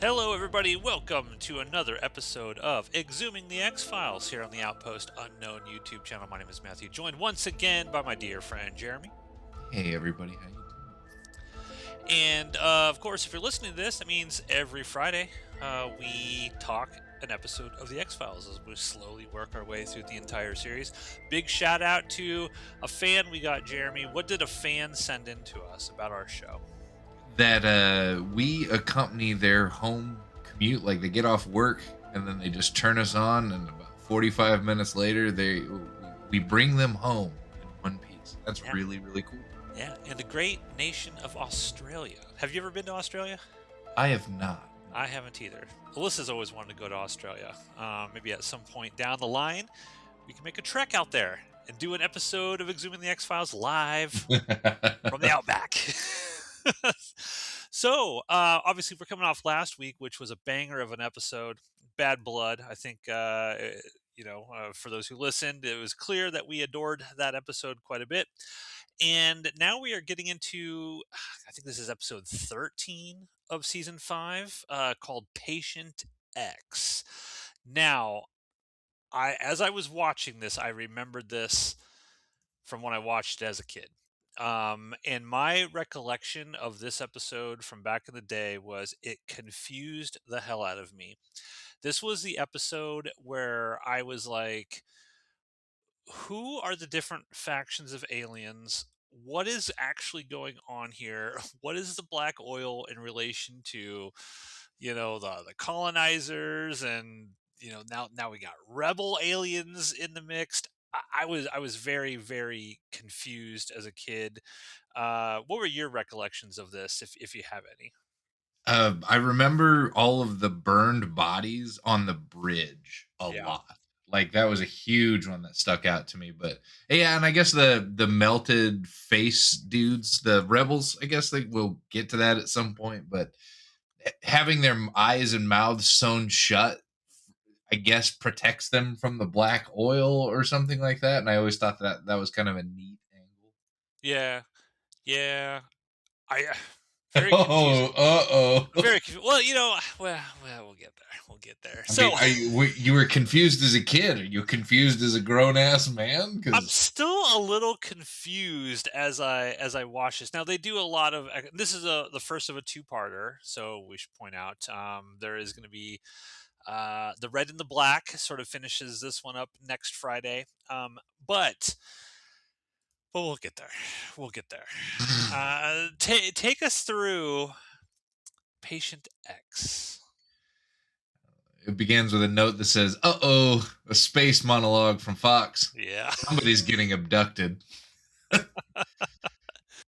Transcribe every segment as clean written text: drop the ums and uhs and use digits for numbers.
Hello, everybody. Welcome to another episode of Exhuming the X-Files here on the Outpost Unknown YouTube channel. My name is Matthew, joined once again by my dear friend Jeremy. Hey everybody, how you doing? And of course, if you're listening to this, that means every Friday we talk an episode of the X-Files as we slowly work our way through the entire series. Big shout out to a fan we got, Jeremy. What did a fan send in to us about our show? That we accompany their home commute, like they get off work and then they just turn us on, and about 45 minutes later, we bring them home in one piece. That's Yeah. really cool. Yeah, in the great nation of Australia. Have you ever been to Australia? I have not. I haven't either. Alyssa's always wanted to go to Australia. Maybe at some point down the line, we can make a trek out there and do an episode of Exhuming the X Files live from the outback. So, obviously, we're coming off last week, which was a banger of an episode. Bad Blood. I think, for those who listened, it was clear that we adored that episode quite a bit. And now we are getting into, I think this is episode 13 of season 5, called Patient X. Now, as I was watching this, I remembered this from when I watched it as a kid. And my recollection of this episode from back in the day was it confused the hell out of me. This was the episode where I was like, who are the different factions of aliens? What is actually going on here? What is the black oil in relation to, the colonizers, and now we got rebel aliens in the mixed. I was very very confused as a kid. What were your recollections of this, if you have any? I remember all of the burned bodies on the bridge a Yeah. lot. Like that was a huge one that stuck out to me. But yeah, and I guess the melted face dudes, the rebels, I guess they will get to that at some point. But having their eyes and mouths sewn shut, I guess protects them from the black oil or something like that. And I always thought that that was kind of a neat angle. Yeah. Yeah. I very confusing. Oh, uh-oh. Very well, we'll get there. We'll get there. I mean, So you were confused as a kid? Are you confused as a grown ass man? I'm Because still a little confused as I watch this. Now they do a lot of this is the first of a two-parter, so we should point out there is going to be the red and the black sort of finishes this one up next Friday. But we'll get there. We'll get there. Take us through Patient X. it begins with a note that says, "Uh-oh, a space monologue from Fox. Yeah. Somebody's getting abducted."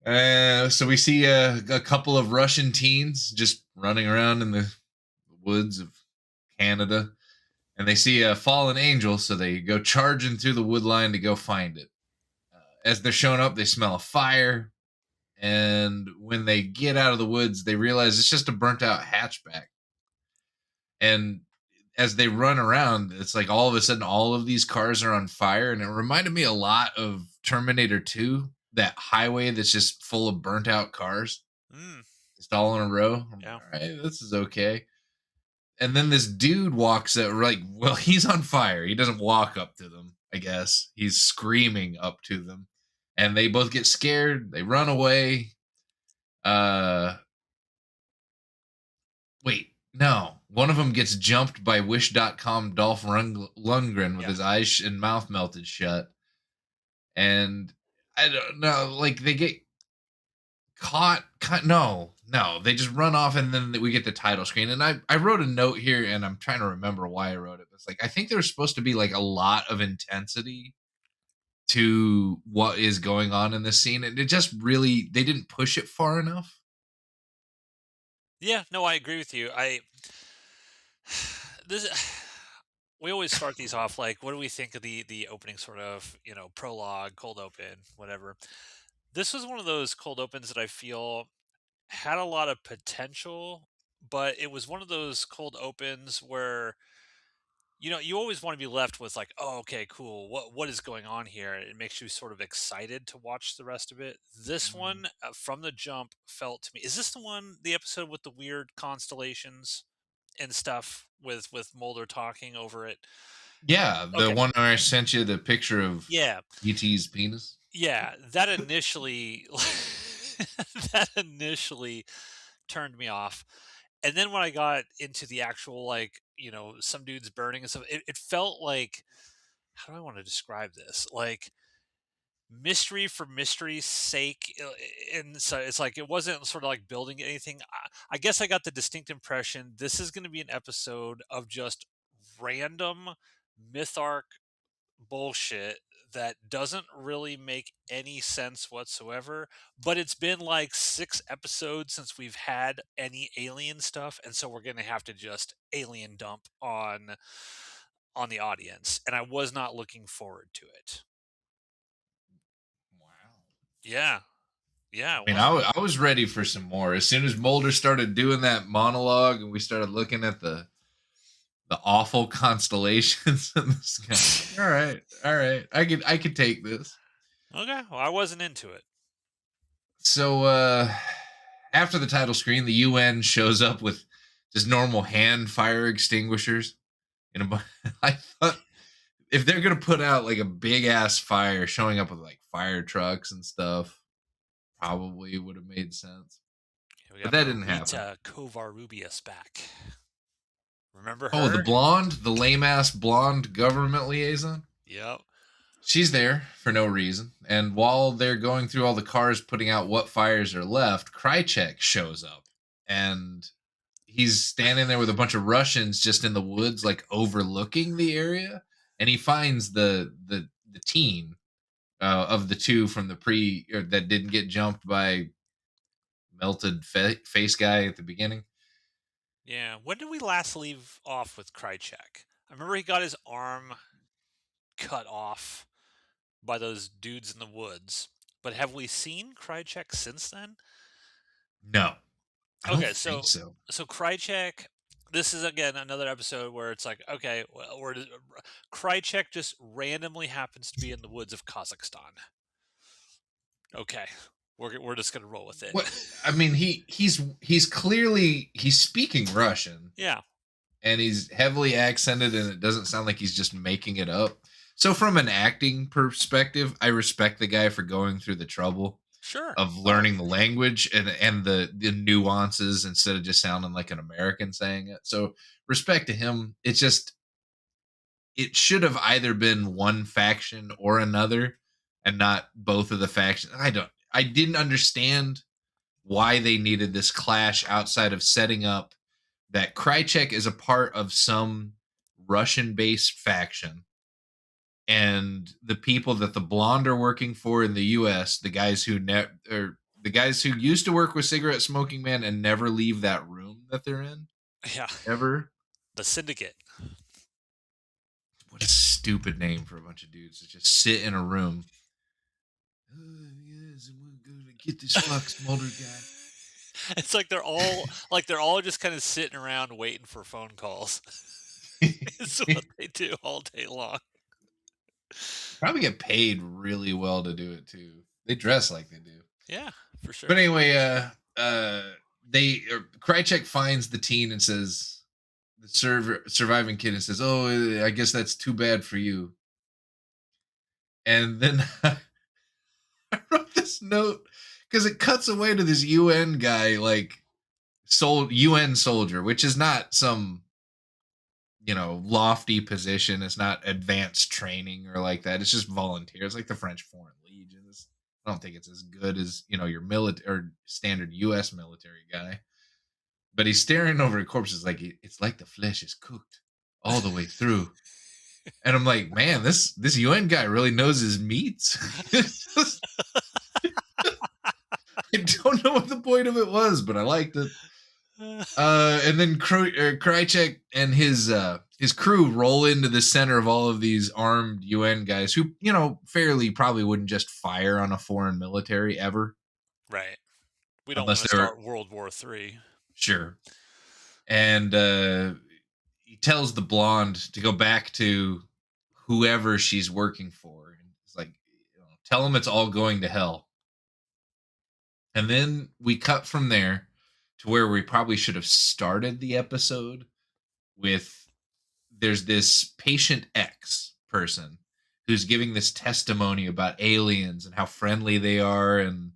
So we see a couple of Russian teens just running around in the woods of Canada, and they see a fallen angel, so they go charging through the wood line to go find it. As they're showing up, they smell a fire, and when they get out of the woods, they realize it's just a burnt out hatchback. And as they run around, it's like all of a sudden all of these cars are on fire, and it reminded me a lot of Terminator 2, that highway that's just full of burnt out cars, Mm, just all in a row. I'm like, yeah. all right, this is okay. And then this dude walks up, like, well, he's on fire. He doesn't walk up to them, I guess. He's screaming up to them. And they both get scared. They run away. Uh, Wait, no. One of them gets jumped by Wish.com Dolph Lundgren with Yeah. his eyes and mouth melted shut. And I don't know, like they get caught. No, they just run off, and then we get the title screen. And I wrote a note here, and I'm trying to remember why I wrote it. It's like I think there's supposed to be like a lot of intensity to what is going on in this scene, and it just really they didn't push it far enough. Yeah, no, I agree with you. I this we always start these off like, what do we think of the opening sort of, prologue, cold open, whatever. This was one of those cold opens that I feel had a lot of potential, but it was one of those cold opens where you always want to be left with like, oh, okay, cool. What is going on here? It makes you sort of excited to watch the rest of it. This Mm. one, from the jump, felt to me. Is this the episode with the weird constellations? and stuff with Mulder talking over it. Yeah, the Okay. one where I sent you the picture of Yeah. ET's penis. Yeah, that initially that initially turned me off. And then when I got into the actual, like, some dudes burning and stuff, it felt like, how do I want to describe this? Like, mystery for mystery's sake. And so it's like, it wasn't sort of like building anything. I guess I got the distinct impression this is going to be an episode of just random mytharc bullshit that doesn't really make any sense whatsoever. But it's been like 6 episodes since we've had any alien stuff, and so we're gonna have to just alien dump on the audience. And I was not looking forward to it. Wow. Yeah, yeah, I it mean, wasn't. I was ready for some more. As soon as Mulder started doing that monologue and we started looking at the awful constellations in the sky, I'm like, all right, I could take this. Okay, well, I wasn't into it. So after the title screen, the UN shows up with just normal hand fire extinguishers. I thought if they're gonna put out like a big ass fire, showing up with like fire trucks and stuff, probably would have made sense. We But got that didn't happen. Marita Kovarubius back. Remember Oh, the her? blonde, the lame ass blonde government liaison. Yep. She's there for no reason. And while they're going through all the cars putting out what fires are left, Krychek shows up. And he's standing there with a bunch of Russians just in the woods, like overlooking the area. And he finds the teen of the two from the that didn't get jumped by melted face guy at the beginning. Yeah. When did we last leave off with Krychek? I remember he got his arm cut off by those dudes in the woods. But have we seen Krychek since then? No, I don't Okay, think so so. Krychek. This is again another episode where it's like, okay, well, Krychek just randomly happens to be in the woods of Kazakhstan. Okay, we're just gonna roll with it. What I mean, he's clearly he's speaking Russian Yeah, and he's heavily accented, and it doesn't sound like he's just making it up. So, from an acting perspective, I respect the guy for going through the trouble sure. of Oh, learning the language and the nuances instead of just sounding like an American saying it. So, respect to him. It's just it should have either been one faction or another, and not both of the factions. I didn't understand why they needed this clash outside of setting up that Krychek is a part of some Russian based faction, and the people that the blonde are working for in the US, the guys who or the guys who used to work with Cigarette Smoking Man and never leave that room that they're in yeah. ever. The Syndicate. What a stupid name for a bunch of dudes to just sit in a room. Yes, and we're gonna get this Fox Mulder guy. It's like they're all just kind of sitting around waiting for phone calls. It's what they do all day long. Probably get paid really well to do it too. They dress like they do. Yeah, for But sure. anyway, they Krychek finds the teen and says the surviving kid and says, "Oh, I guess that's too bad for you." And then I wrote this note because it cuts away to this UN guy, like UN soldier, which is not some lofty position. It's not advanced training or like that. It's just volunteers, like the French Foreign Legion. I don't think it's as good as your military or standard U.S. military guy. But he's staring over a corpse. It's like the flesh is cooked all the way through. And I'm like, man, this UN guy really knows his meats. I don't know what the point of it was, but I liked it. And then Krychek and his crew roll into the center of all of these armed UN guys who, fairly probably wouldn't just fire on a foreign military ever, Right. We don't want unless to they were start World War III. sure. And he tells the blonde to go back to whoever she's working for. And it's like, tell them it's all going to hell. And then we cut from there to where we probably should have started the episode with there's this patient X person who's giving this testimony about aliens and how friendly they are and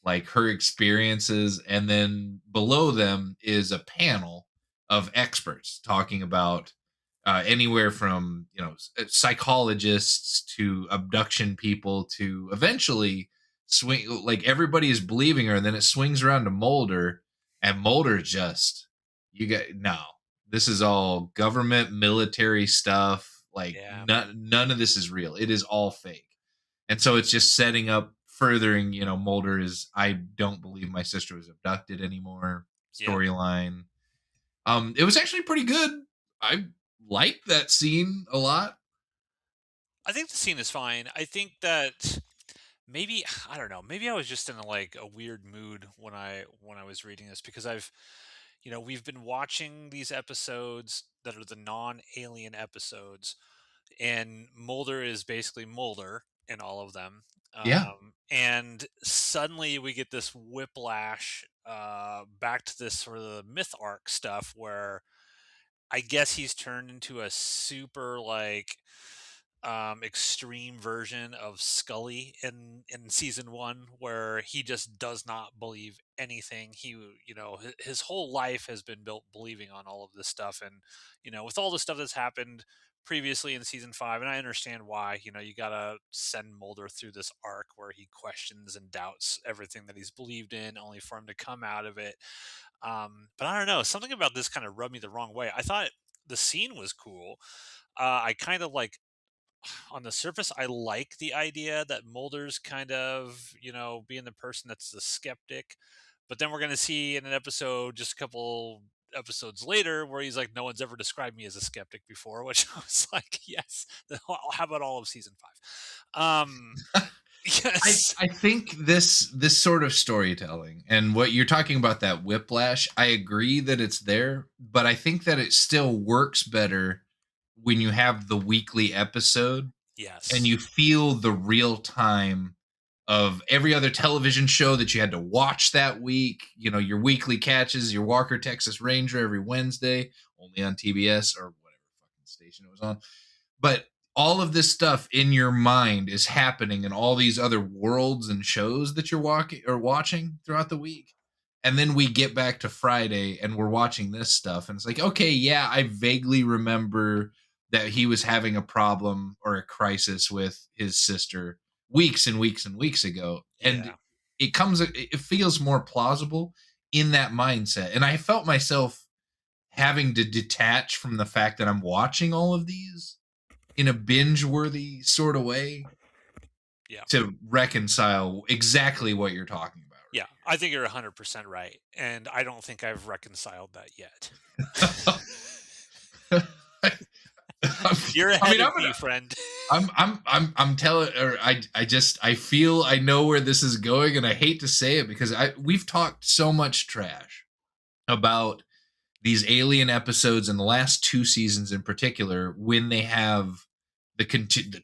like her experiences, and then below them is a panel of experts talking about anywhere from psychologists to abduction people to eventually swing, like everybody is believing her, and then it swings around to Mulder, and Mulder just, you get, no, this is all government military stuff, like Yeah. none of this is real, it is all fake. And so it's just setting up furthering, Mulder is, I don't believe my sister was abducted anymore Yeah. storyline. It was actually pretty good. I liked that scene a lot. I think the scene is fine. I think that maybe I don't know, maybe I was just in a weird mood when I was reading this because we've been watching these episodes that are the non-alien episodes, and Mulder is basically Mulder in all of them. Yeah. And suddenly we get this whiplash back to this sort of myth arc stuff where I guess he's turned into a super extreme version of Scully in season one, where he just does not believe anything. His whole life has been built believing on all of this stuff, and with all the stuff that's happened previously in season five, and I understand why. You gotta send Mulder through this arc where he questions and doubts everything that he's believed in, only for him to come out of it. But I don't know, something about this kind of rubbed me the wrong way. I thought the scene was cool. I kind of like on the surface, I like the idea that Mulder's kind of, being the person that's the skeptic. But then we're going to see in an episode, just a couple episodes later, where he's like, no one's ever described me as a skeptic before, which I was like, yes, how about all of season five? I Yes. I think this sort of storytelling and what you're talking about, that whiplash, I agree that it's there, but I think that it still works better when you have the weekly episode and Yes. you feel the real time of every other television show that you had to watch that week. Your weekly catches, your Walker Texas Ranger every Wednesday, only on TBS or whatever fucking station it was on. But all of this stuff in your mind is happening in all these other worlds and shows that you're walking or watching throughout the week. And then we get back to Friday and we're watching this stuff. And it's like, okay, yeah, I vaguely remember that he was having a problem or a crisis with his sister weeks and weeks and weeks ago. And Yeah. it feels more plausible in that mindset. And I felt myself having to detach from the fact that I'm watching all of these in a binge worthy sort of way Yeah. to reconcile exactly what you're talking about Yeah. I think you're 100% right. And I don't think I've reconciled that yet. right. You're I ahead mean, of me, friend. I'm telling, or I feel I know where this is going, and I hate to say it because we've talked so much trash about these alien episodes in the last two seasons in particular, when they have the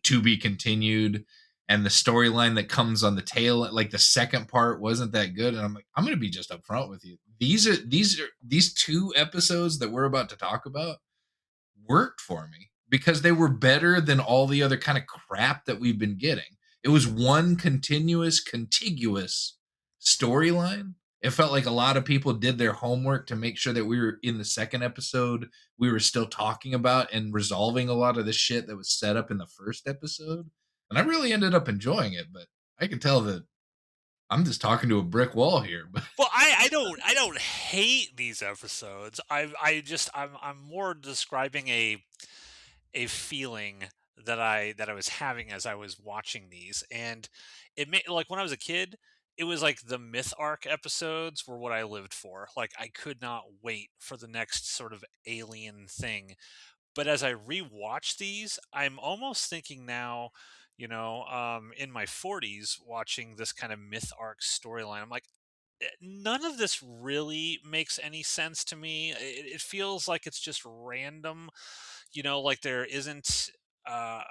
to be continued and the storyline that comes on the tail, like the second part wasn't that good. And I'm like, I'm gonna be just upfront with you, these two episodes that we're about to talk about worked for me because they were better than all the other kind of crap that we've been getting. It was one continuous, contiguous storyline. It felt like a lot of people did their homework to make sure that we were in the second episode, we were still talking about and resolving a lot of the shit that was set up in the first episode. And I really ended up enjoying it, but I can tell that I'm just talking to a brick wall here. But Well, I don't hate these episodes. I'm more describing a feeling that I was having as I was watching these, and it made like when I was a kid, it was like the myth arc episodes were what I lived for. Like I could not wait for the next sort of alien thing. But as I rewatch these, I'm almost thinking now, in my 40s, watching this kind of myth arc storyline, I'm like, none of this really makes any sense to me. It feels like it's just random, like there isn't uh,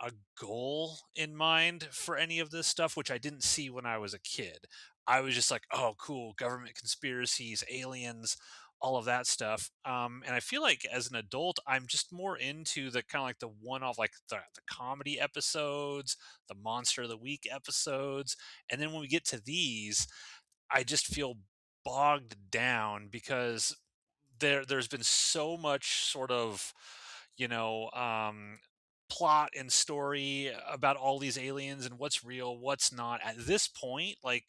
a goal in mind for any of this stuff, which I didn't see when I was a kid. I was just like, oh, cool, government conspiracies, aliens, all of that stuff. And I feel like as an adult, I'm just more into the kind of like the one-off, like the comedy episodes, the monster of the week episodes. And then when we get to these, I just feel bogged down because there's been so much sort of, you know, plot and story about all these aliens and what's real, what's not. At this point, like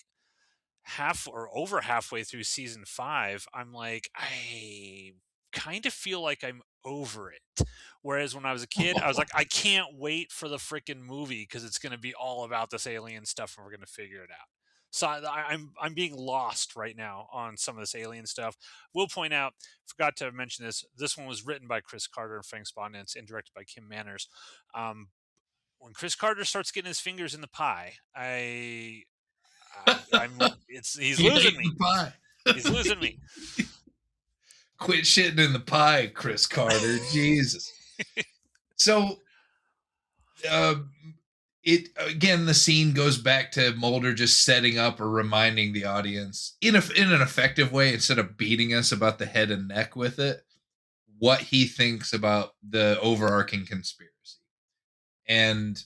half or over halfway through season 5, I'm like, I kind of feel like I'm over it. Whereas when I was a kid, I was like, I can't wait for the freaking movie because it's going to be all about this alien stuff and we're going to figure it out. So I'm being lost right now on some of this alien stuff. We'll point out, forgot to mention this. This one was written by Chris Carter and Frank Spotnitz and directed by Kim Manners. Um, when Chris Carter starts getting his fingers in the pie, I'm it's he's You losing hate me. the pie. He's losing me. Quit shitting in the pie, Chris Carter. Jesus. So, uh, it again, the scene goes back to Mulder just setting up or reminding the audience in an effective way instead of beating us about the head and neck with it, what he thinks about the overarching conspiracy. And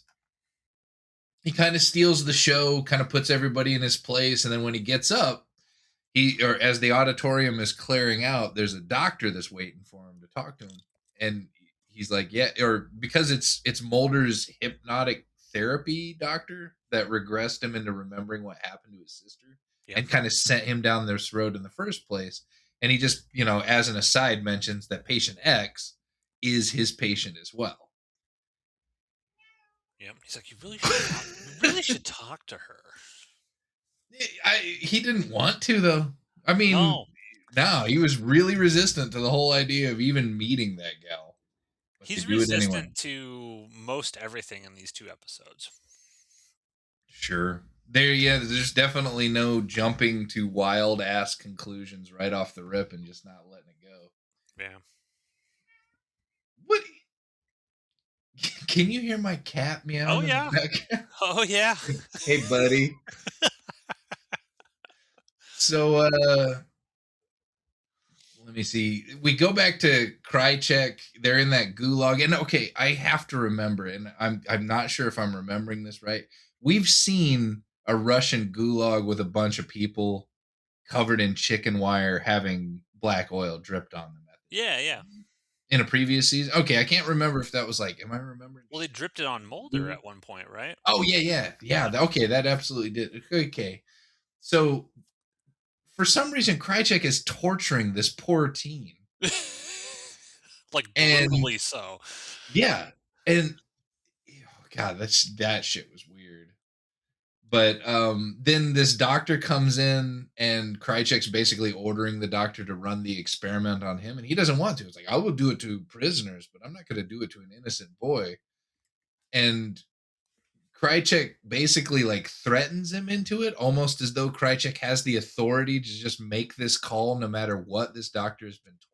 he kind of steals the show, kind of puts everybody in his place, and then when he gets up, or as the auditorium is clearing out, there's a doctor that's waiting for him to talk to him, and he's like, "Yeah," or because it's Mulder's hypnotic therapy doctor that regressed him into remembering what happened to his sister Yep. and kind of sent him down this road in the first place. And he just, as an aside, mentions that patient X is his patient as well. Yep. He's like, you really should talk. You really should talk to her. He didn't want to though. I mean, No, no, he was really resistant to the whole idea of even meeting that gal, but they he's do it anyway. resistant to most everything in these 2 episodes. Sure. There's definitely no jumping to wild ass conclusions right off the rip and just not letting it go. Yeah. What? Can you hear my cat Oh meowing in the yeah. background? Oh yeah. Hey, buddy. So, let me see. We go back to Krychek. They're in that gulag, and okay, I have to remember, and I'm not sure if I'm remembering this right. We've seen a Russian gulag with a bunch of people covered in chicken wire, having black oil dripped on them Yeah, yeah. in a previous season. Okay, I can't remember if that was like. Am I remembering? Well, they dripped it on Mulder at one point, right? Oh yeah. Okay, that absolutely did. Okay, so for some reason, Krychek is torturing this poor teen. Like And brutally so. yeah, and oh god, that shit was weird. But then this doctor comes in, and Krychek's basically ordering the doctor to run the experiment on him, and he doesn't want to. It's like, I will do it to prisoners, but I'm not going to do it to an innocent boy. And Krychek basically like threatens him into it, almost as though Krychek has the authority to just make this call no matter what this doctor has been told.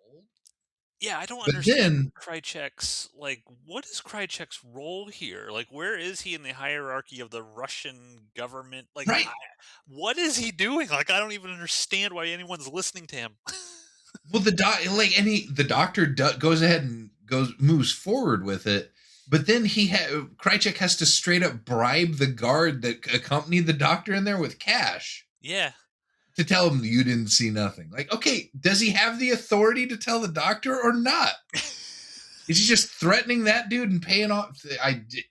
Yeah, I don't But understand then, Krychek's like what is Krychek's role here? Like where is he in the hierarchy of the Russian government? Like right. what is he doing? Like I don't even understand why anyone's listening to him. Well, the doctor goes ahead and moves forward with it, but then Krychek has to straight up bribe the guard that accompanied the doctor in there with cash Yeah. to tell him you didn't see nothing. Like, okay, does he have the authority to tell the doctor or not? Is he just threatening that dude and paying off?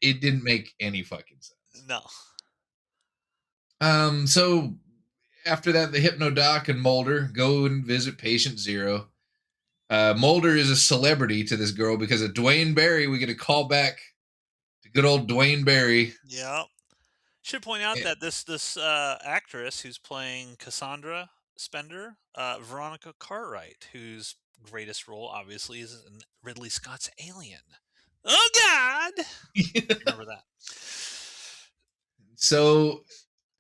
It didn't make any fucking sense. No. So after that, the Hypnodoc and Mulder go and visit patient zero. Mulder is a celebrity to this girl because of Dwayne Barry. We get a call back to good old Dwayne Barry. Yeah. Should point out Yeah. that this actress who's playing Cassandra Spender, Veronica Cartwright, whose greatest role obviously is in Ridley Scott's Alien. Oh God! Remember that? So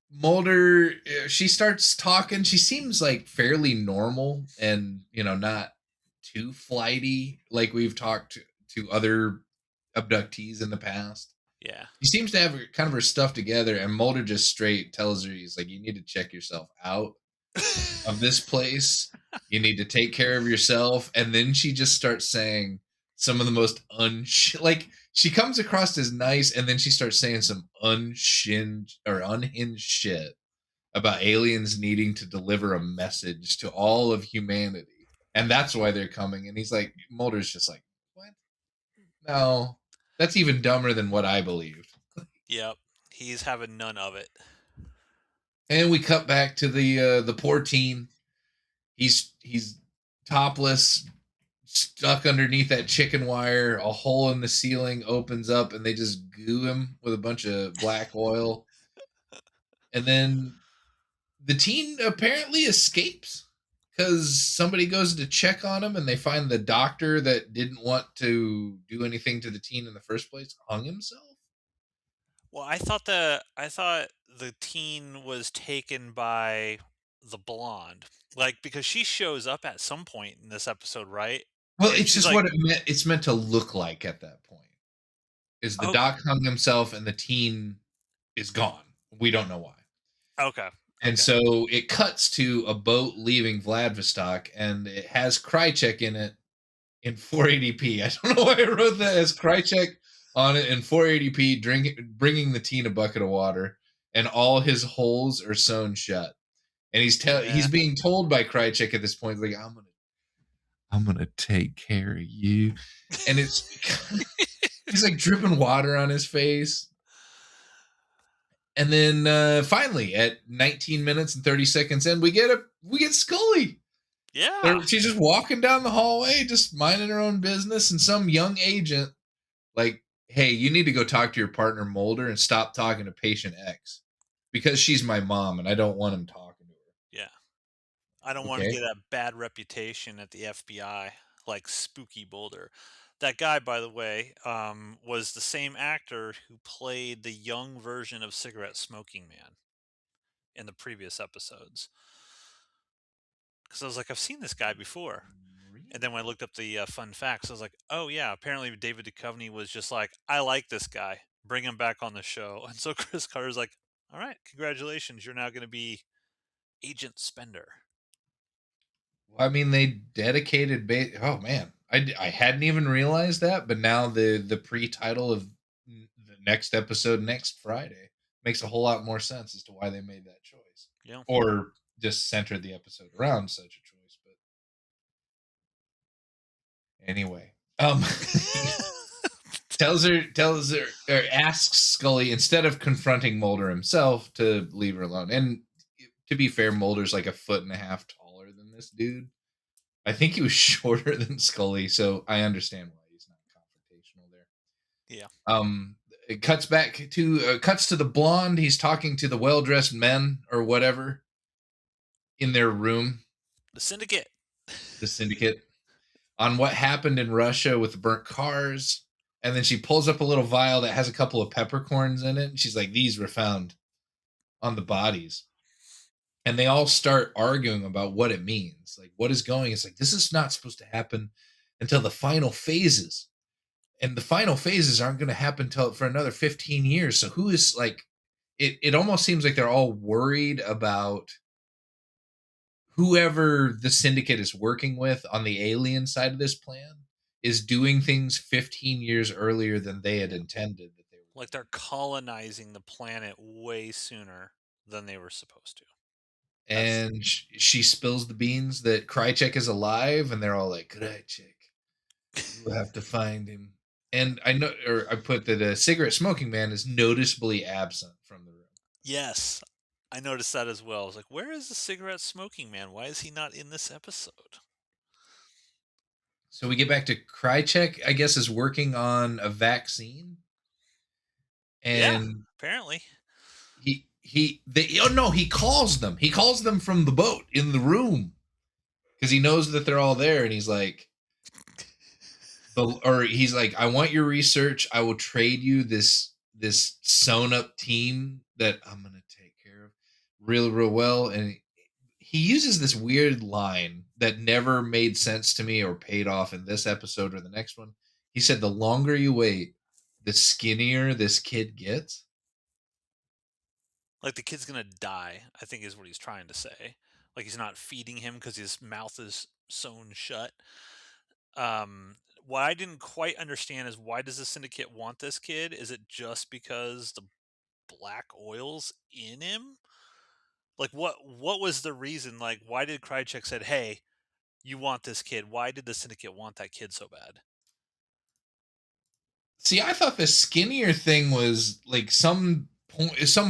Mulder, she starts talking. She seems like fairly normal and not too flighty like we've talked to other abductees in the past. Yeah. She seems to have kind of her stuff together, and Mulder just straight tells her, he's like, you need to check yourself out of this place. You need to take care of yourself. And then she just starts saying some of the most like she comes across as nice, and then she starts saying some unhinged shit about aliens needing to deliver a message to all of humanity. And that's why they're coming. And he's like, Mulder's just like, what? No, that's even dumber than what I believed. Yep. He's having none of it. And we cut back to the poor teen. He's topless, stuck underneath that chicken wire. A hole in the ceiling opens up, and they just goo him with a bunch of black oil. And then the teen apparently escapes because somebody goes to check on him, and they find the doctor that didn't want to do anything to the teen in the first place hung himself. Well, I thought the teen was taken by the blonde. Like because she shows up at some point in this episode, right? Well, And it's she's just like, what it's meant to look like at that point. Is the "Oh, doc hung himself and the teen is gone. We don't know why. okay. And Okay." so it cuts to a boat leaving Vladivostok, and it has Krychek in it in 480p. I don't know why I wrote that as Krychek on it in 480p, bringing the teen a bucket of water, and all his holes are sewn shut. And he's Yeah. being told by Krychek at this point, like, I'm gonna take care of you. And it's he's like dripping water on his face. And then finally, at 19 minutes and 30 seconds in, we get Scully. Yeah. She's just walking down the hallway, just minding her own business, and some young agent like, "Hey, you need to go talk to your partner Mulder and stop talking to patient X because she's my mom and I don't want him talking to her." Yeah. I don't want to Okay. get a bad reputation at the FBI like Spooky Boulder. That guy, by the way, was the same actor who played the young version of Cigarette Smoking Man in the previous episodes. Because I was like, I've seen this guy before. And then when I Really? looked up the fun facts, I was like, oh yeah, apparently David Duchovny was just like, I like this guy, bring him back on the show. And so Chris Carter's like, all right, congratulations, you're now going to be Agent Spender. Well, I mean, they dedicated. Oh man, I hadn't even realized that, but now the pre-title of the next episode next Friday makes a whole lot more sense as to why they made that choice, Yeah. or just centered the episode around such a choice. But anyway, he or asks Scully instead of confronting Mulder himself to leave her alone. And to be fair, Mulder's like a foot and a half taller than this dude. I think he was shorter than Scully, so I understand why he's not confrontational there. Yeah. It cuts to the blonde. He's talking to the well dressed men or whatever in their room, The Syndicate. the syndicate, on what happened in Russia with the burnt cars. And then she pulls up a little vial that has a couple of peppercorns in it. And she's like, "These were found on the bodies." And they all start arguing about what it means. Like, what is going? It's like, this is not supposed to happen until the final phases. And the final phases aren't going to happen till for another 15 years. So who is like it almost seems like they're all worried about whoever the syndicate is working with on the alien side of this plan is doing things 15 years earlier than they had intended that they were Like they're colonizing the planet way sooner than they were supposed to. That's and she spills the beans that Krychek is alive, and they're all like, "Krychek, we'll have to find him." And I know, or I put that a cigarette smoking man is noticeably absent from the room. yes. I noticed that as well. I was like, where is the cigarette smoking man? Why is he not in this episode? So we get back to Krychek, I guess, is working on a vaccine, Yeah, and apparently. oh no, he calls them. He calls them from the boat in the room because he knows that they're all there, and he's like, I want your research. I will trade you this sewn up team that I'm gonna take care of real well. And he uses this weird line that never made sense to me or paid off in this episode or the next one. He said, "The longer you wait, the skinnier this kid gets." Like the kid's gonna die, I think is what he's trying to say. like he's not feeding him because his mouth is sewn shut. Um, what I didn't quite understand is why does the syndicate want this kid? Is it just because the black oil's in him? Like what was the reason? Like why did Krychek said, "Hey, you want this kid?" Why did the syndicate want that kid so bad? See, I thought the skinnier thing was like some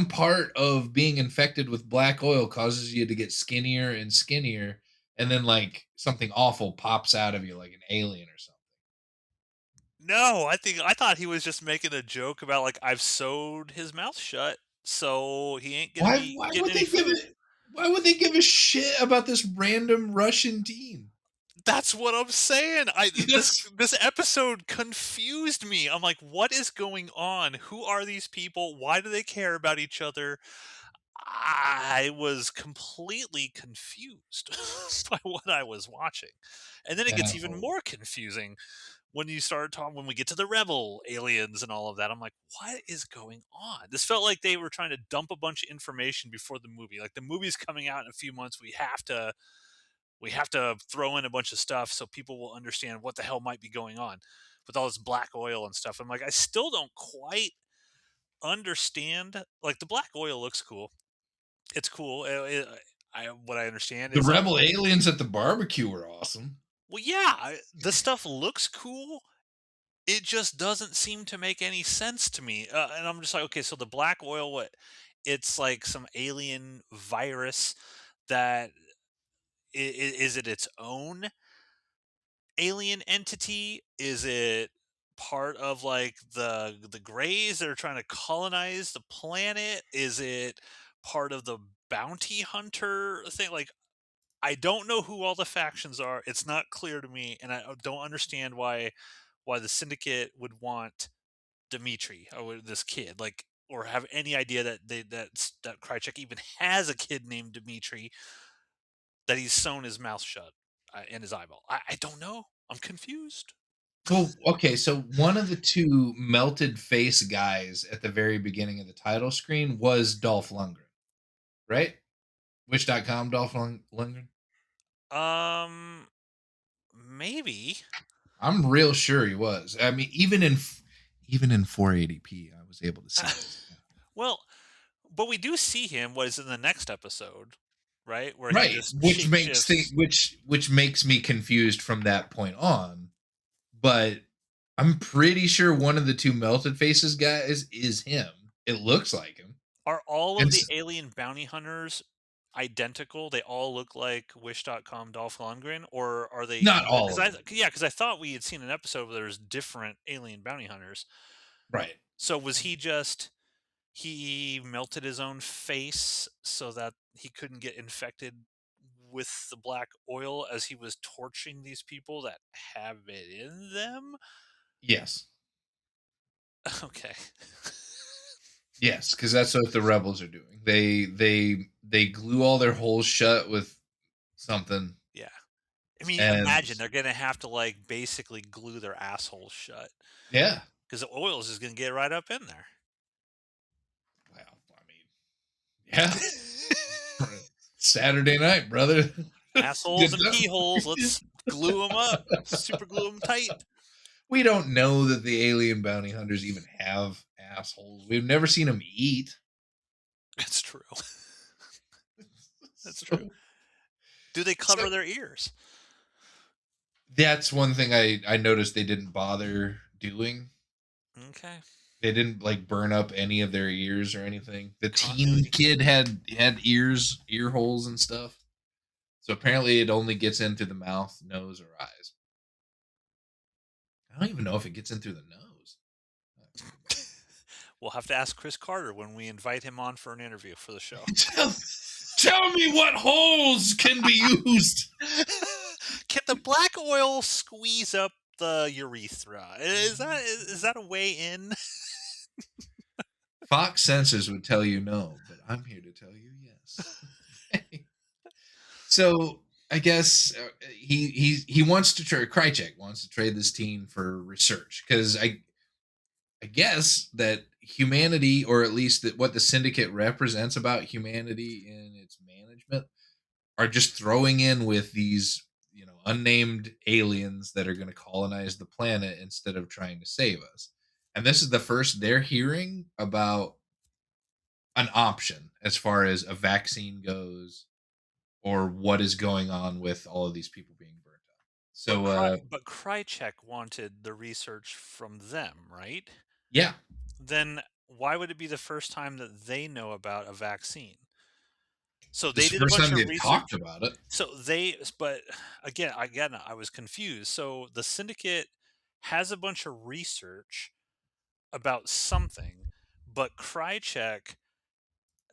part of being infected with black oil causes you to get skinnier and skinnier, and then like something awful pops out of you like an alien or something. No, I thought he was just making a joke about like I've sewed his mouth shut, so he ain't gonna be Why getting would any they give food. it? Why would they give a shit about this random Russian team? That's what I'm saying. I this That's this episode confused me. I'm like, what is going on? Who are these people? Why do they care about each other? I was completely confused by what I was watching. And then it gets even oh, more confusing when you start talking when we get to the rebel aliens and all of that. I'm like, what is going on? This felt like they were trying to dump a bunch of information before the movie. Like the movie's coming out in a few months. We have to throw in a bunch of stuff so people will understand what the hell might be going on with all this black oil and stuff. I'm like, I still don't quite understand. Like the black oil looks cool. It's cool. What I understand the is like, rebel aliens at the barbecue were awesome. well, yeah, the stuff looks cool. It just doesn't seem to make any sense to me. And I'm just like, okay, so the black oil, what? It's like some alien virus that is it its own alien entity? Is it part of like the Greys that are trying to colonize the planet? Is it part of the bounty hunter thing? Like I don't know who all the factions are. It's not clear to me, and I don't understand why the syndicate would want Dimitri or this kid, like, or have any idea that Krychek even has a kid named Dimitri that he's sewn his mouth shut and his eyeball. I don't know. I'm confused. Well, okay, so one of the two melted face guys at the very beginning of the title screen was Dolph Lundgren, right? Wish.com Dolph Lundgren. Um, maybe. I'm real sure he was. I mean, even in 480p, I was able to see this guy. Well, but we do see him. What is in the next episode, right? Where he Right, just shapeshifts. which makes me confused from that point on. But I'm pretty sure one of the two melted faces guys is him. It looks like him. Are all And of the alien bounty hunters identical? They all look like Wish.com Dolph Lundgren, or are they? not all Because of them. because I thought we had seen an episode where there's different alien bounty hunters. Right. So was he just he melted his own face so that he couldn't get infected with the black oil as he was torching these people that have it in them? Yes. Okay. Yes, because that's what the rebels are doing. They glue all their holes shut with something, Yeah. I mean, and imagine they're gonna have to like basically glue their assholes shut yeah. because the oils is gonna get right up in there. Well, I mean, yeah. Saturday night, brother. Assholes Good and pee holes. Let's glue them up. Super glue them tight. We don't know that the alien bounty hunters even have assholes. We've never seen them eat. It's true. That's true. So, Do they so cover their ears? that's one thing I noticed they didn't bother doing. Okay. They didn't like burn up any of their ears or anything. The teen Continuity. kid had ear holes and stuff. So apparently it only gets in through the mouth, nose, or eyes. I don't even know if it gets in through the nose. We'll have to ask Chris Carter when we invite him on for an interview for the show. Tell me what holes can be used. Can the black oil squeeze up the urethra? Is that a way in? Fox sensors would tell you no, but I'm here to tell you yes. So I guess he wants to trade. Krychek wants to trade this team for research because I guess that humanity, or at least that what the syndicate represents about humanity in its management, are just throwing in with these, unnamed aliens that are going to colonize the planet instead of trying to save us. And this is the first they're hearing about an option as far as a vaccine goes or what is going on with all of these people being burnt out. So But Krychek wanted the research from them, right? yeah, Then why would it be the first time that they know about a vaccine? So this they is the did a first bunch time of they've talked research. about it. But again, I was confused. So the syndicate has a bunch of research about something, but Krychek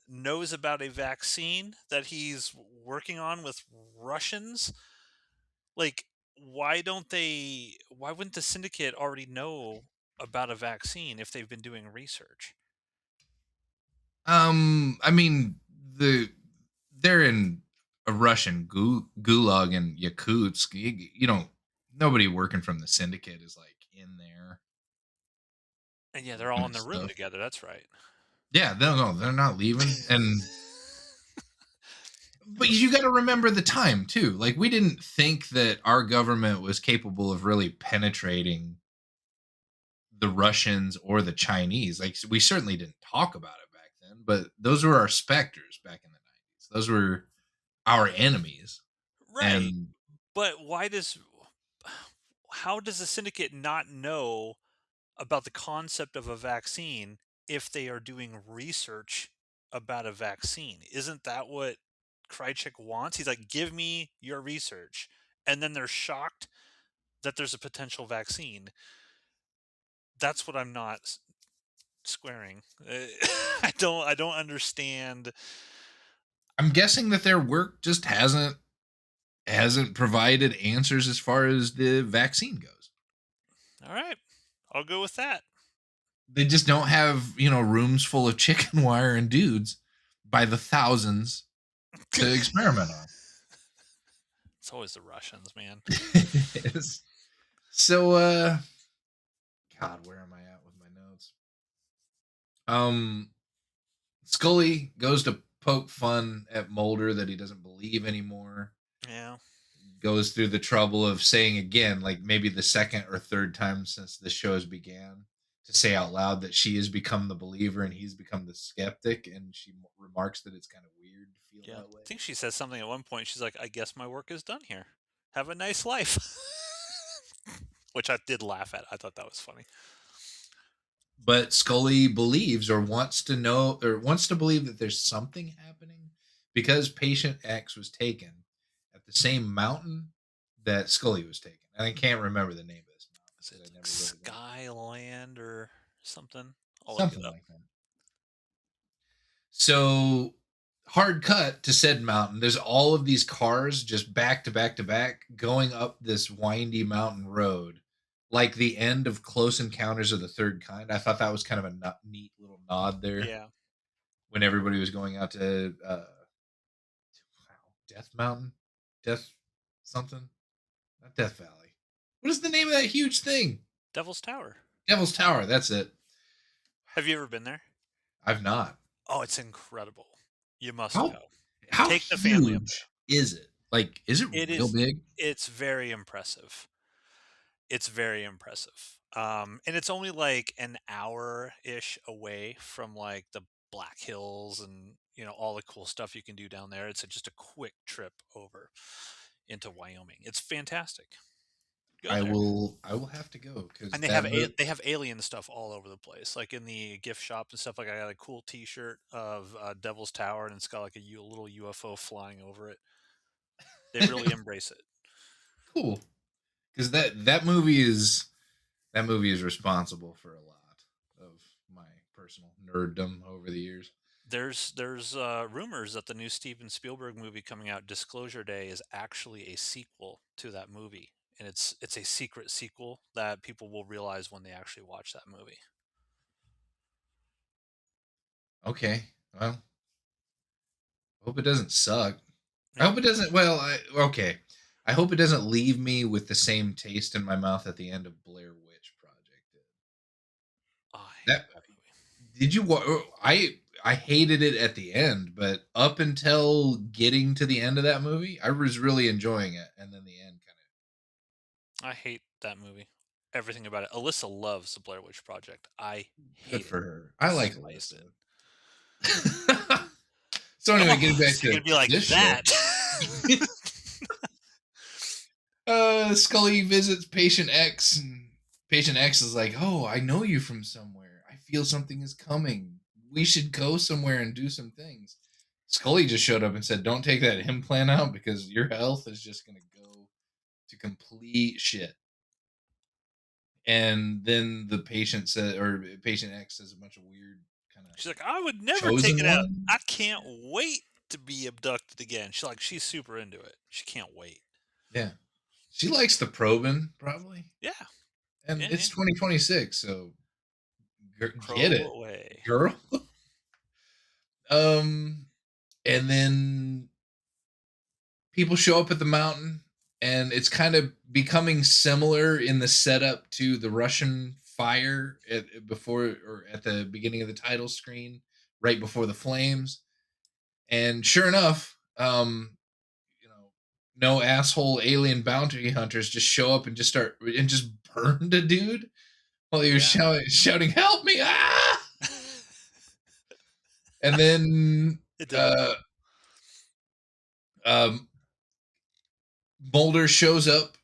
knows about a vaccine that he's working on with Russians. Like, why wouldn't the syndicate already know about a vaccine if they've been doing research? I mean, they're in a Russian gulag in Yakutsk. You don't nobody working from the syndicate is like in there And yeah, they're all in doing the room stuff. together. That's right. Yeah, no, they're not leaving. And but you got to remember the time too. Like we didn't think that our government was capable of really penetrating the Russians or the Chinese. Like we certainly didn't talk about it back then, but those were our specters back in the 90s. Those were our enemies. Right. And But how does the syndicate not know about the concept of a vaccine if they are doing research about a vaccine? Isn't that what Krychek wants? He's like, "Give me your research." And then they're shocked that there's a potential vaccine. That's what I'm not squaring. I don't understand. I'm guessing that their work just hasn't provided answers as far as the vaccine goes. All right. I'll go with that. They just don't have, rooms full of chicken wire and dudes by the thousands to experiment on. It's always the Russians, man. Yes. So God, where am I at with my notes? Um Scully goes to poke fun at Mulder that he doesn't believe anymore. Yeah. Goes through the trouble of saying again, like maybe the second or third time since the shows began, to say out loud that she has become the believer and he's become the skeptic. And she remarks that it's kind of weird to feel Yeah. that I way. think she says something at one point. She's like, "I guess my work is done here. Have a nice life." Which I did laugh at. I thought that was funny. But Scully believes or wants to know or wants to believe that there's something happening because patient X was taken at the same mountain that Scully was taken. And I can't remember the name of this mountain Is because it I never wrote it down. Skyland or something? I'll look it Something up. like that. So hard cut to said mountain. There's all of these cars just back to back to back going up this windy mountain road, like the end of Close Encounters of the Third Kind. I thought that was kind of a neat little nod there Yeah. when everybody was going out to Death Mountain, Death something, not Death Valley. What is the name of that huge thing? Devil's Tower. Devil's Tower. That's it. Have you ever been there? I've not. Oh, it's incredible. You must How go. how Take the family up huge there. is it? Like, is it It real is big? it's very impressive. It's very impressive. And it's only like an hour-ish away from like the Black Hills and all the cool stuff you can do down there. It's just a quick trip over into Wyoming. It's fantastic. Go there. I will have to go because And they have alien stuff all over the place, like in the gift shop and stuff. Like I got a cool T-shirt of Devil's Tower, and it's got like a little UFO flying over it. They really embrace it. cool because that movie is responsible for a lot of my personal nerddom over the years. There's rumors that the new Steven Spielberg movie coming out, Disclosure Day, is actually a sequel to that movie, and it's a secret sequel that people will realize when they actually watch that movie. Okay, well, I hope it doesn't suck. I Yeah, hope it doesn't. Well, okay. I hope it doesn't leave me with the same taste in my mouth at the end of Blair Witch Project did. oh, I hate That that movie. did you? I hated it at the end, but up until getting to the end of that movie, I was really enjoying it, and then the end kind I hate that movie. Everything about it. Alyssa loves the Blair Witch Project. I of good hate it. for her. I like Despise it. Alyssa. So anyway, getting Oh, back so you're to gonna be like this show. that? Scully visits patient X, and patient X is like, "Oh, I know you from somewhere. I feel something is coming. We should go somewhere and do some things." Scully just showed up and said, "Don't take that implant out because your health is just going to go to complete shit." And then the patient said, or patient X says a bunch of weird kind of She's like, I would never take chosen it out. one. I can't wait to be abducted again. She's super into it. She can't wait. Yeah, she likes the probing probably, Yeah, and yeah, yeah. it's 2026, so get Probe it, away. girl. Um, and then people show up at the mountain, and it's kind of becoming similar in the setup to the Russian fire before or at the beginning of the title screen, right before the flames. And sure enough, no asshole alien bounty hunters just show up and just start and just burned a dude while he was Yeah. shouting, "Help me!" Ah! And then It did. uh, um, Mulder shows up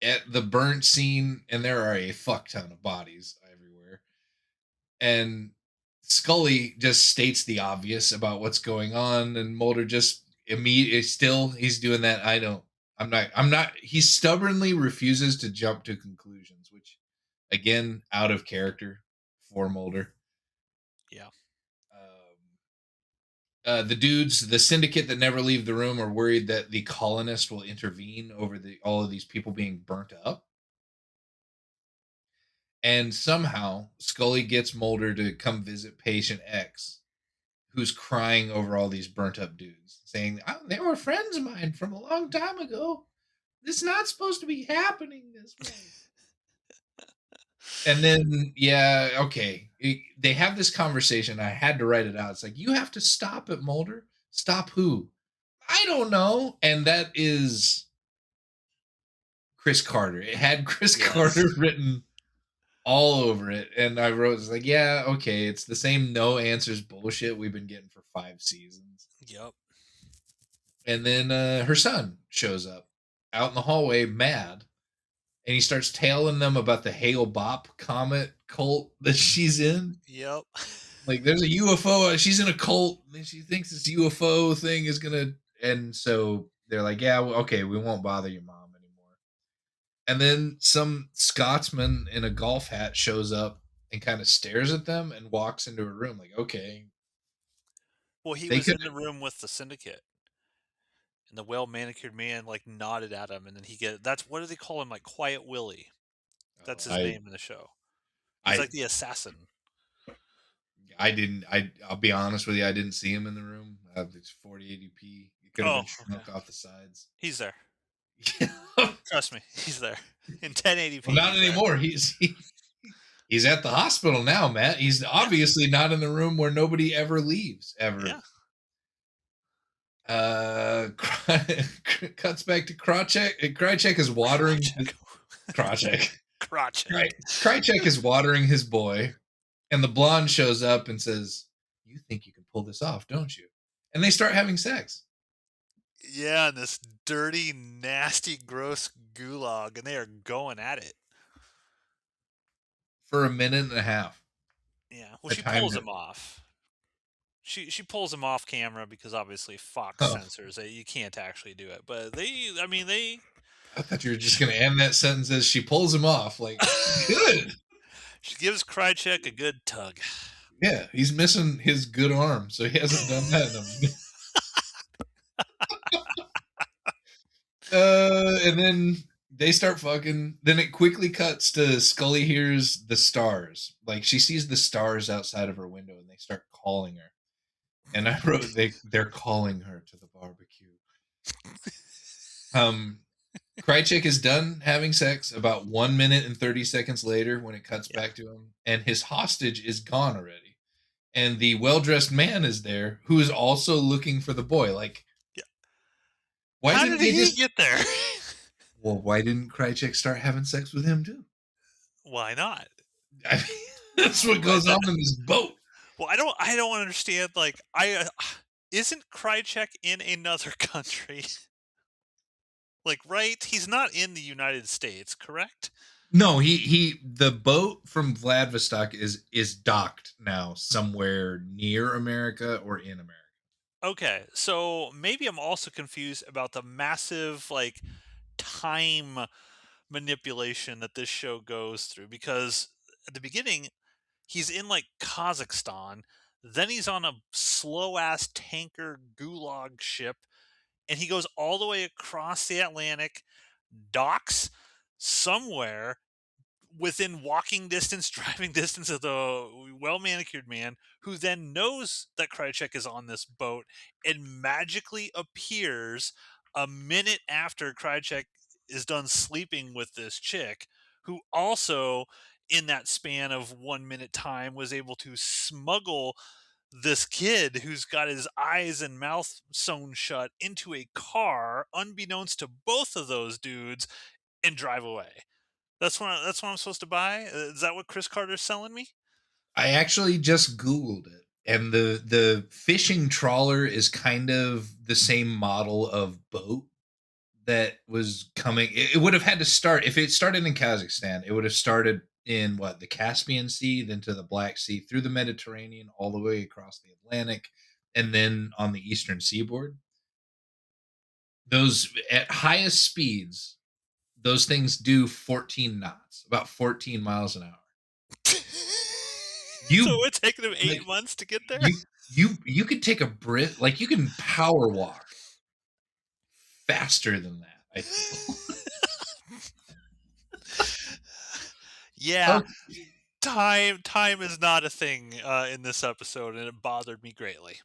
at the burnt scene, and there are a fuck ton of bodies everywhere. And Scully just states the obvious about what's going on, and Mulder just immediately still he's doing that. I'm not. He stubbornly refuses to jump to conclusions, which again out of character for Mulder. Yeah. The dudes, the syndicate that never leave the room, are worried that the colonists will intervene over all of these people being burnt up. And somehow Scully gets Mulder to come visit patient X, who's crying over all these burnt up dudes, saying, "Oh, they were friends of mine from a long time ago. This is not supposed to be happening this way." And then, yeah, okay. They have this conversation. I had to write it out. It's like, you have to stop it, Mulder. Stop who? I don't know. And that is Chris Carter. It had Chris Yes. Carter written all over it. And I wrote, it's like, yeah, okay, it's the same no answers bullshit we've been getting for 5 seasons. Yep. And then her son shows up out in the hallway, mad, and he starts telling them about the Hale Bopp comet cult that she's in. Yep. Like, there's a UFO. She's in a cult, and she thinks this UFO thing is gonna. And so they're like, yeah, well, okay, we won't bother your mom anymore. And then some Scotsman in a golf hat shows up and kind of stares at them and walks into a room. Like, okay, Well, he they was could. in the room with the syndicate, and the well manicured man like nodded at him, and then that's what do they call him? Like Quiet Willie. Oh, That's his name in the show. He's I, like the assassin. I didn't. I'll be honest with you. I didn't see him in the room. It's 4080p. It could have Oh, been okay. shrunk off the sides. He's there. Well, Trust me, he's there. In 1080p, not he's there. anymore. He's at the hospital now, Matt. He's Yeah. obviously not in the room where nobody ever leaves, ever. Yeah. Uh, cuts back to Krychek. Krychek is watering. Krychek. Crotchek. Krychek is watering his boy, and the blonde shows up and says, "You think you can pull this off, don't you?" And they start having sex Yeah, and this dirty, nasty, gross gulag, and they are going at it. for a minute and a half. Yeah. Well, I she timed pulls it. him off. She pulls him off camera because obviously Fox Oh, censors you can't actually do it. But they. I thought you were just going to end that sentence as she pulls him off. Like, good. She gives Krychek a good tug. Yeah, he's missing his good arm, so he hasn't done that in a minute. And then they start fucking. Then it quickly cuts to Scully hears the stars. Like, she sees the stars outside of her window, and they start calling her. And I wrote, they're calling her to the barbecue. Um, Krychek is done having sex about 1 minute and 30 seconds later when it cuts Yeah. back to him, and his hostage is gone already. and the well-dressed man is there who is also looking for the boy. Like, Yeah. why How didn't did they he just get there? well, why didn't Krychek start having sex with him too? Why not? I mean, that's what Why goes that, on in this boat. well, I don't understand. Like, isn't Krychek in another country? Like, right? He's not in the United States, correct? No, he the boat from Vladivostok is docked now somewhere near America or in America. Okay, so maybe I'm also confused about the massive like time manipulation that this show goes through because at the beginning he's in like Kazakhstan, then he's on a slow ass tanker gulag ship, and he goes all the way across the Atlantic, docks somewhere within walking distance, driving distance of the well manicured man who then knows that Krychek is on this boat and magically appears a minute after Krychek is done sleeping with this chick, who also, in that span of 1 minute time, was able to smuggle this kid who's got his eyes and mouth sewn shut into a car, unbeknownst to both of those dudes, and drive away. That's what I'm supposed to buy? Is that what Chris Carter's selling me? I actually just Googled it, and the fishing trawler is kind of the same model of boat that was coming. It would have had to start if it started in Kazakhstan. It would have started in what the Caspian Sea, then to the Black Sea, through the Mediterranean, all the way across the Atlantic, and then on the eastern seaboard. Those at highest speeds, those things do 14 knots, about 14 miles an hour. So You it's taken him like 8 months to get there? you could take a Brit like you can power walk faster than that, I feel. Yeah, Oh, time is not a thing, in this episode, and it bothered me greatly.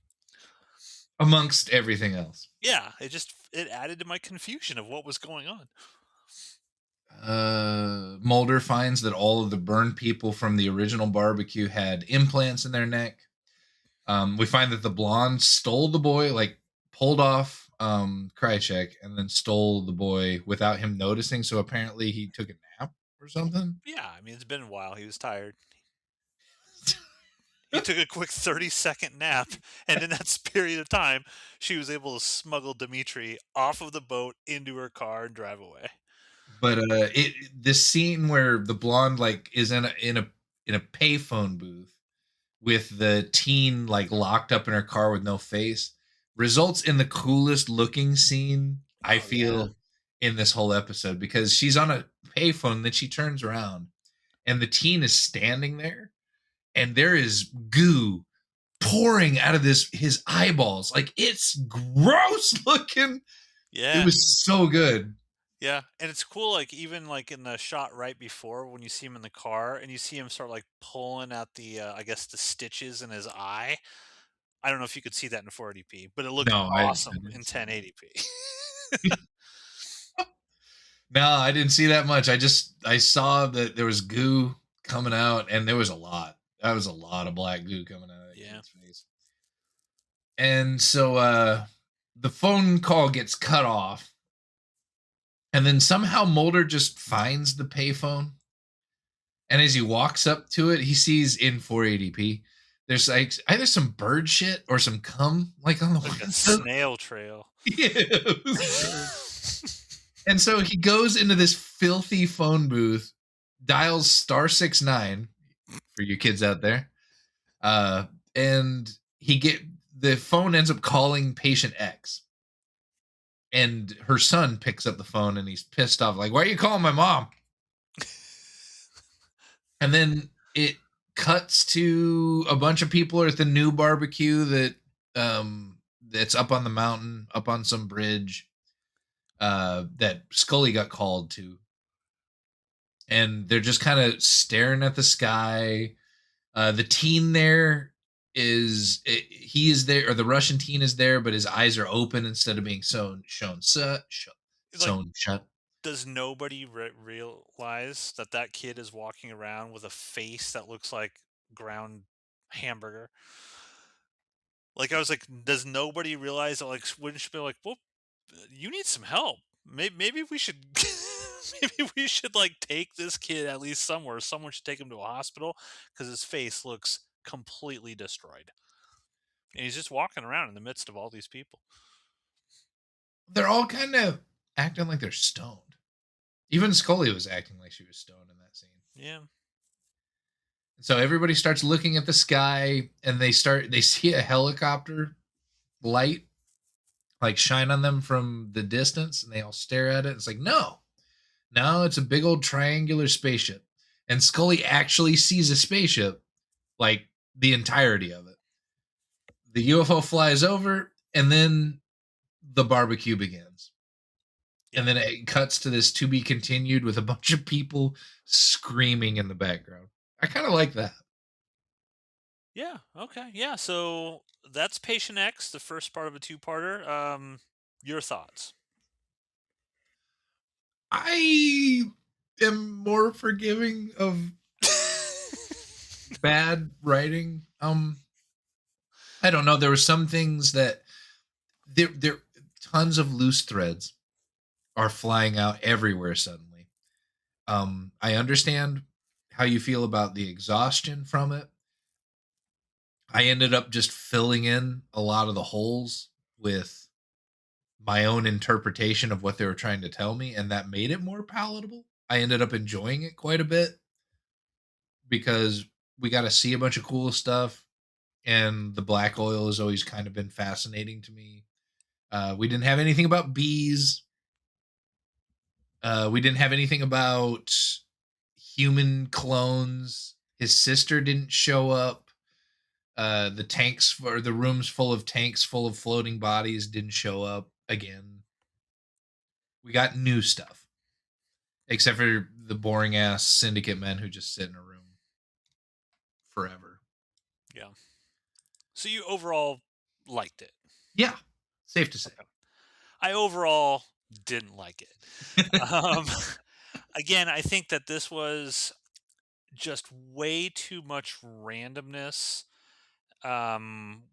amongst everything else. Yeah, it added to my confusion of what was going on. Mulder finds that all of the burned people from the original barbecue had implants in their neck. We find that the blonde stole the boy, like pulled off Krychek, and then stole the boy without him noticing. So apparently he took a nap or something. Yeah, I mean, it's been a while, he was tired. He took a quick 30-second nap, and in that period of time, she was able to smuggle Dimitri off of the boat into her car and drive away. But it this scene where the blonde like is in a payphone booth with the teen like locked up in her car with no face results in the coolest looking scene I Oh, yeah. feel in this whole episode because she's on a payphone, then she turns around and the teen is standing there and there is goo pouring out of this his eyeballs. Like it's gross looking. It Yeah. was so good. Yeah, and it's cool, like, even, like, in the shot right before when you see him in the car and you see him start, like, pulling at the, I guess, the stitches in his eye. I don't know if you could see that in 480p, but it looked No, I awesome didn't in see that. 1080p. No, I didn't see that much. I saw that there was goo coming out, and there was a lot. That was a lot of black goo coming out of that Yeah. kid's face. And so the phone call gets cut off, and then somehow Mulder just finds the payphone. And as he walks up to it, he sees in 480p. There's like either some bird shit or some cum like on the Like a window. snail trail. Yeah, it was gross. And so he goes into this filthy phone booth, dials *69 for you kids out there, uh, and he get the phone ends up calling patient X, and her son picks up the phone and he's pissed off, like, "Why are you calling my mom?" And then it cuts to a bunch of people are at the new barbecue that's up on the mountain, up on some bridge that Scully got called to, and they're just kind of staring at the sky. The teen there he is there, or the Russian teen is there, but his eyes are open instead of being Like, sewn shut. does nobody realize that that kid is walking around with a face that looks like ground hamburger. Like I was like, does nobody realize that? Like, wouldn't she be like, well, you need some help. Maybe we should. Maybe we should like take this kid at least somewhere. Someone should take him to a hospital because his face looks completely destroyed, and he's just walking around in the midst of all these people. They're all kind of acting like they're stoned. Even Scully was acting like she was stoned in that scene. Yeah, So everybody starts looking at the sky and they see a helicopter light like shine on them from the distance and they all stare at it. It's like, no, no, it's a big old triangular spaceship. And Scully actually sees a spaceship, like the entirety of it. The UFO flies over and then the barbecue begins. And yeah, then it cuts to this to be continued with a bunch of people screaming in the background. I kind of like that. yeah. Okay, yeah. So that's Patient X, the first part of a two-parter. Your thoughts? I am more forgiving of bad writing. I don't know. There were some things that there tons of loose threads are flying out everywhere suddenly. I understand how you feel about the exhaustion from it. I ended up just filling in a lot of the holes with my own interpretation of what they were trying to tell me, and that made it more palatable. I ended up enjoying it quite a bit because we got to see a bunch of cool stuff, and the black oil has always kind of been fascinating to me. We didn't have anything about bees. We didn't have anything about human clones. His sister didn't show up. The tanks for the rooms full of tanks full of floating bodies didn't show up again. We got new stuff, except for the boring ass syndicate men who just sit in a room forever. Yeah. So you overall liked it. Yeah, safe to say. Okay. I overall didn't like it. Um, again, I think that this was just way too much randomness. Um,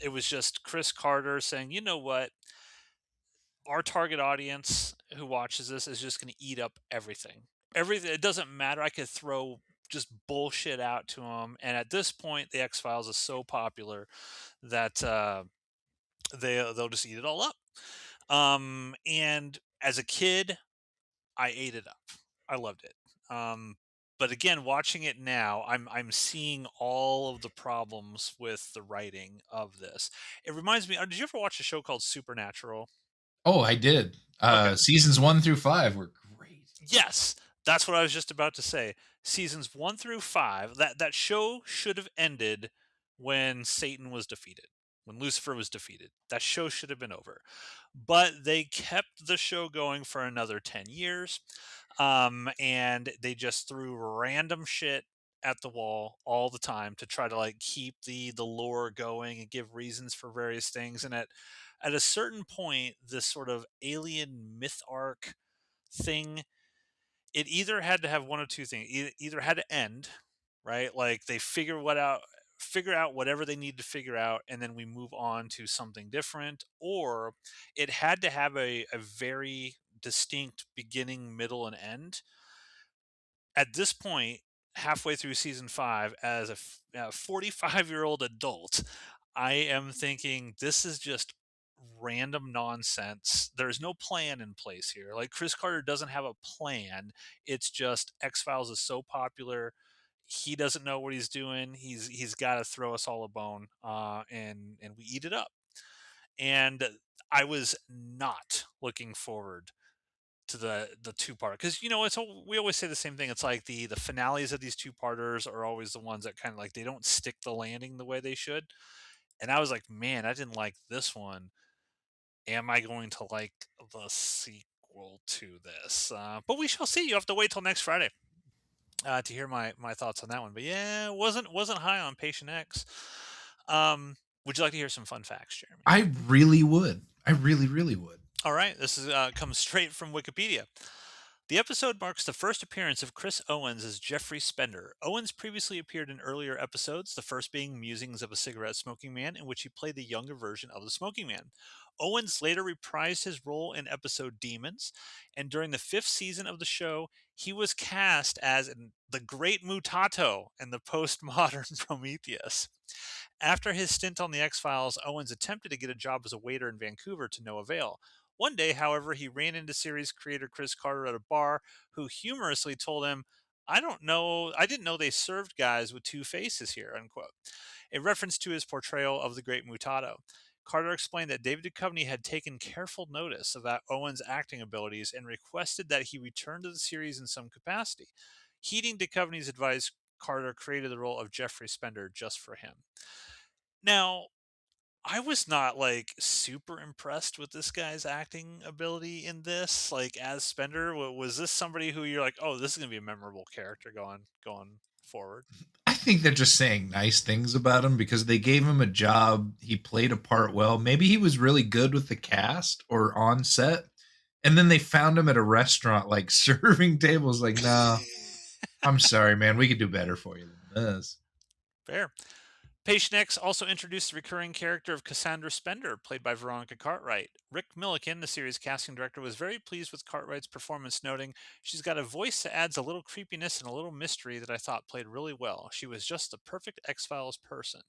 it was just Chris Carter saying, you know what? Our target audience who watches this is just going to eat up everything. Everything. It doesn't matter. I could throw just bullshit out to them. And at this point, the X Files is so popular that they'll just eat it all up. And as a kid, I ate it up. I loved it. But again, watching it now, I'm seeing all of the problems with the writing of this. It reminds me. Did you ever watch a show called Supernatural? Oh, I did. Okay. Seasons 1 through 5 were great. Yes, that's what I was just about to say. Seasons 1 through 5. That show should have ended when Satan was defeated, when Lucifer was defeated. That show should have been over. But they kept the show going for another 10 years, and they just threw random shit at the wall all the time to try to like keep the lore going and give reasons for various things. And at a certain point, this sort of alien myth arc thing, it either had to have one of two things. Either had to end, right? Like they figure out whatever they need to figure out, and then we move on to something different, or it had to have a very distinct beginning, middle, and end. At this point, halfway through season 5, as a 45-year-old adult, I am thinking this is just random nonsense. There's no plan in place here. Like Chris Carter doesn't have a plan. It's just X Files is so popular. He doesn't know what he's doing. He's got to throw us all a bone, and we eat it up. And I was not looking forward to the two part because we always say the same thing. It's like the finales of these two parters are always the ones that kind of like they don't stick the landing the way they should. And I was like, man, I didn't like this one. Am I going to like the sequel to this? But we shall see. You have to wait till next Friday to hear my thoughts on that one. But yeah, wasn't high on Patient X. Would you like to hear some fun facts, Jeremy? I really would. I really, really would. All right, this is comes straight from Wikipedia. The episode marks the first appearance of Chris Owens as Jeffrey Spender. Owens previously appeared in earlier episodes, the first being Musings of a Cigarette Smoking Man, in which he played the younger version of the Smoking Man. Owens later reprised his role in episode Demons, and during the fifth season of the show, he was cast as the Great Mutato in the postmodern Prometheus. After his stint on The X Files, Owens attempted to get a job as a waiter in Vancouver to no avail. One day, however, he ran into series creator Chris Carter at a bar, who humorously told him, I didn't know they served guys with two faces here," unquote, a reference to his portrayal of the Great Mutato. Carter explained that David Duchovny had taken careful notice of Owens' acting abilities and requested that he return to the series in some capacity. Heeding Duchovny's advice, Carter created the role of Jeffrey Spender just for him. Now, I was not like super impressed with this guy's acting ability in this. Like as Spender, was this somebody who you're like, oh, this is gonna be a memorable character going forward? I think they're just saying nice things about him because they gave him a job. He played a part well. Maybe he was really good with the cast or on set. And then they found him at a restaurant, like serving tables. Like, no, I'm sorry, man. We could do better for you than this. Fair. Patient X also introduced the recurring character of Cassandra Spender, played by Veronica Cartwright. Rick Milliken, the series casting director, was very pleased with Cartwright's performance, noting, "She's got a voice that adds a little creepiness and a little mystery that I thought played really well. She was just the perfect X-Files person."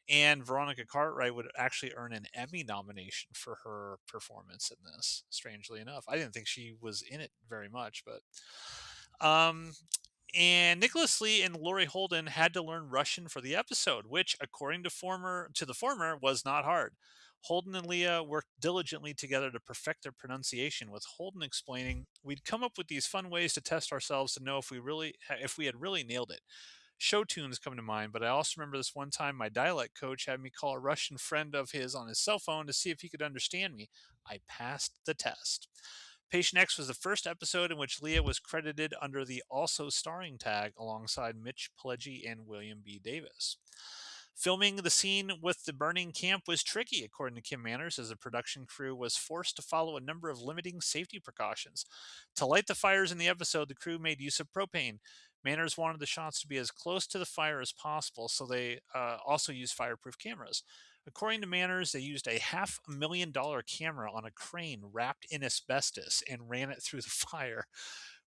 And Veronica Cartwright would actually earn an Emmy nomination for her performance in this, strangely enough. I didn't think she was in it very much, but um and Nicholas Lee and Laurie Holden had to learn Russian for the episode, which, according to the former, was not hard. Holden and Leah worked diligently together to perfect their pronunciation, with Holden explaining, "We'd come up with these fun ways to test ourselves to know if we had really nailed it. Show tunes come to mind, but I also remember this one time my dialect coach had me call a Russian friend of his on his cell phone to see if he could understand me. I passed the test." Patient X was the first episode in which Leah was credited under the also starring tag alongside Mitch Pileggi and William B. Davis. Filming the scene with the burning camp was tricky, according to Kim Manners, as the production crew was forced to follow a number of limiting safety precautions. To light the fires in the episode, the crew made use of propane. Manners wanted the shots to be as close to the fire as possible, so they also used fireproof cameras. According to Manners, they used a $500,000 camera on a crane wrapped in asbestos and ran it through the fire.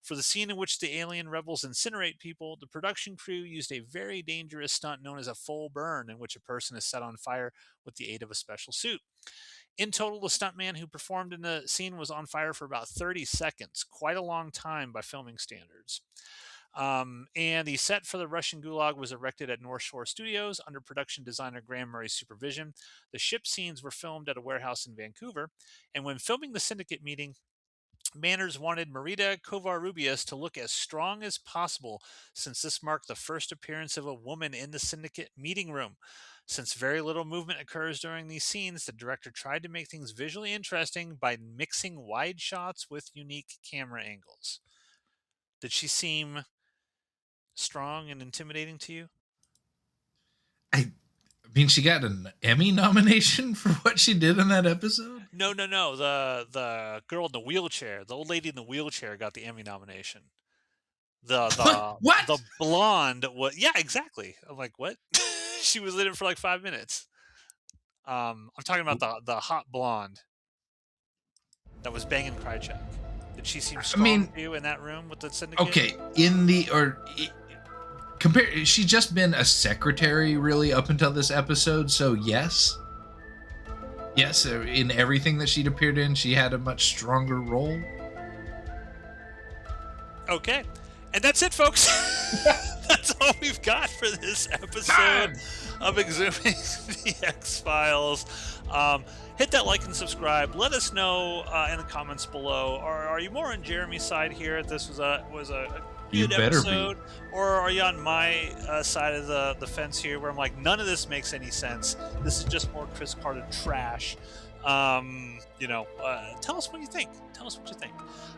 For the scene in which the alien rebels incinerate people, the production crew used a very dangerous stunt known as a full burn, in which a person is set on fire with the aid of a special suit. In total, the stuntman who performed in the scene was on fire for about 30 seconds, quite a long time by filming standards. And the set for the Russian Gulag was erected at North Shore Studios under production designer Graham Murray's supervision. The ship scenes were filmed at a warehouse in Vancouver. And when filming the syndicate meeting, Manners wanted Marita Kovar-Rubias to look as strong as possible, since this marked the first appearance of a woman in the syndicate meeting room. Since very little movement occurs during these scenes, the director tried to make things visually interesting by mixing wide shots with unique camera angles. Did she seem strong and intimidating to you? I mean, she got an Emmy nomination for what she did in that episode. No, no, no. The girl in the wheelchair, the old lady in the wheelchair, got the Emmy nomination. The What? the the What? blonde was, yeah, exactly. I'm like, what? She was in it for like 5 minutes. I'm talking about the hot blonde that was banging Krychek. Did she seem I strong mean, to you in that room with the syndicate? okay, in the or compare, she's just been a secretary really up until this episode. So yes, in everything that she'd appeared in, she had a much stronger role. Okay. And that's it, folks. That's all we've got for this episode Man! of Exhuming the X-Files. Hit that like and subscribe. Let us know in the comments below. Are you more on Jeremy's side here? This was a You good better episode, or are you on my side of the fence here, where I'm like, none of this makes any sense. This is just more Chris Carter trash. Tell us what you think. Tell us what you think.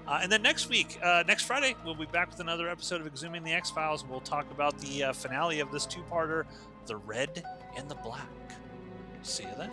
And then next week, next Friday, we'll be back with another episode of Exhuming the X-Files. We'll talk about the finale of this two-parter, The Red and the Black. See you then.